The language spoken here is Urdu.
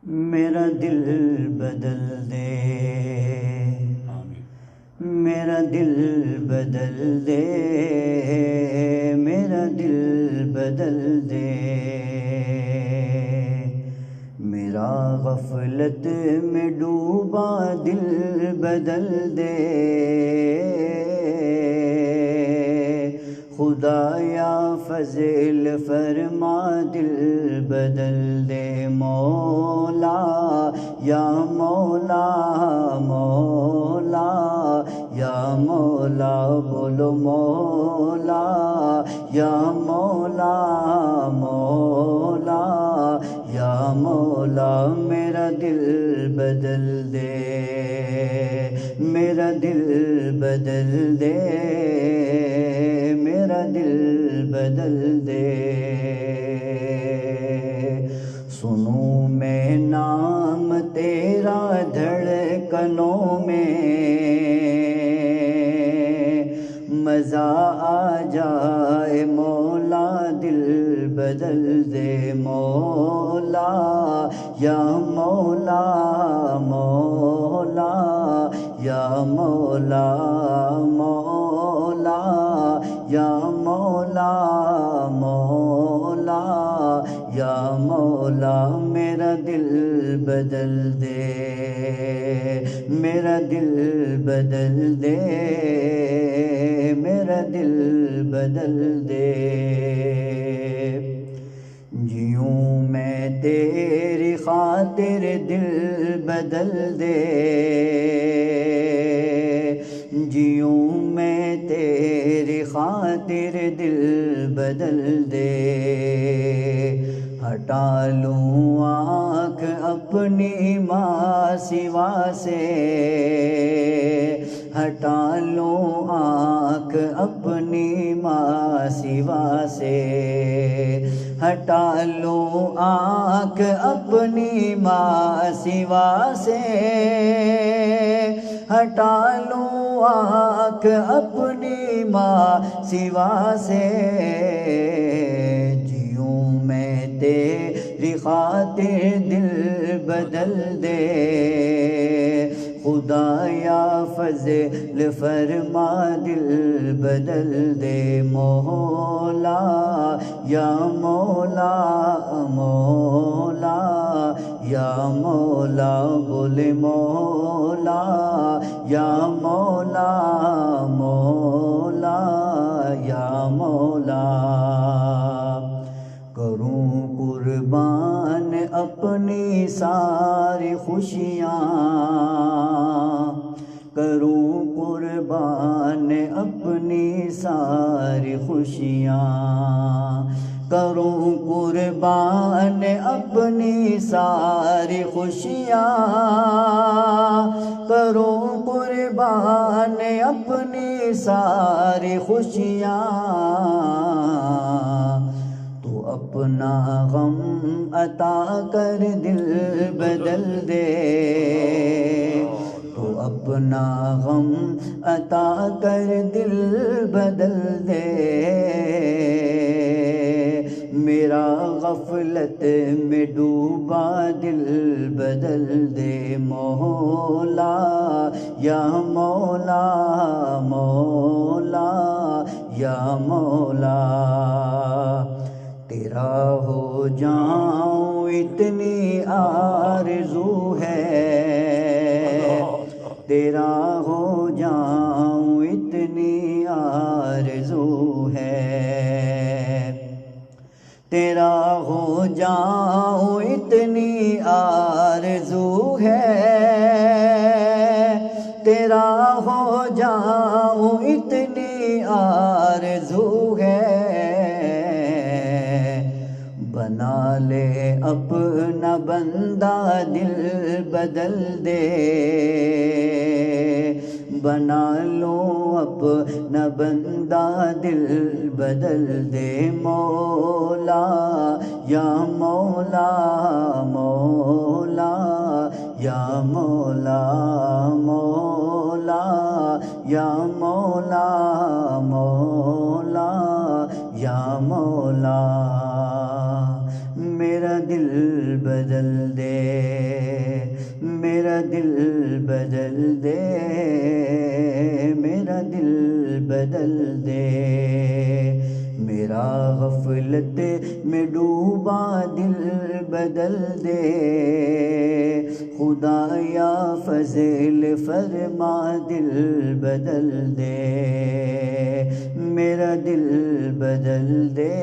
میرا دل بدل دے، میرا دل بدل دے، میرا دل بدل دے، میرا غفلت میں ڈوبا دل بدل دے، خدایا فضل فرما دل بدل دے، مولا یا مولا مولا یا مولا بولو مولا یا مولا مولا یا مولا، میرا دل بدل دے، میرا دل بدل دے، میرا دل بدل دے، سنوں میں نام تیرا دھڑکنوں میں، مزہ آ جائے مولا دل بدل دے، مولا یا مولا مولا یا مولا مولا یا مولا مولا یا مولا، میرا دل بدل دے، میرا دل بدل دے، میرا دل بدل دے، جیوں میں تیری خاطر دل بدل دے، جیوں میں تیری خاطر دل بدل دے، ہٹا لوں آنکھ اپنی ماں سوا سے، ہٹا لوں آنکھ اپنی ماں سوا سے، ہٹا لوں آنکھ اپنی ماں سوا سے، ہٹا لوں آنکھ اپنی ماں سوا سے، جیوں میں تیری خاطر دل بدل دے، خدایا فضل فرما دل بدل دے، مولا یا مولا مولا یا مولا بولے مولا یا مولا مولا یا مولا، کروں قربان اپنی ساری خوشیاں، کروں قربان اپنی ساری خوشیاں، کروں قربان اپنی ساری خوشیاں، کروں قربان اپنی ساری خوشیاں، تو اپنا غم عطا کر دل بدل دے، تو اپنا غم عطا کر دل بدل دے، میرا غفلت میں ڈوبا دل بدل دے، مولا یا مولا مولا یا مولا، تیرا ہو جاؤں اتنی آرزو ہے، تیرا ہو جاؤں اتنی آرزو ہے، تیرا ہو جاؤں اتنی آرزو ہے، تیرا ہو جاؤں اتنی آرزو ہے، بنا لے اپنا بندہ دل بدل دے، بنا لو اپنا بندہ دل بدل دے، مولا یا مولا مولا یا مولا مولا یا مولا مولا یا مولا، میرا دل بدل دے۔ دل بدل دے، میرا دل بدل دے، میرا غفلت میں ڈوبا دل بدل دے، خدا یا فضل فرما دل بدل دے، میرا دل بدل دے،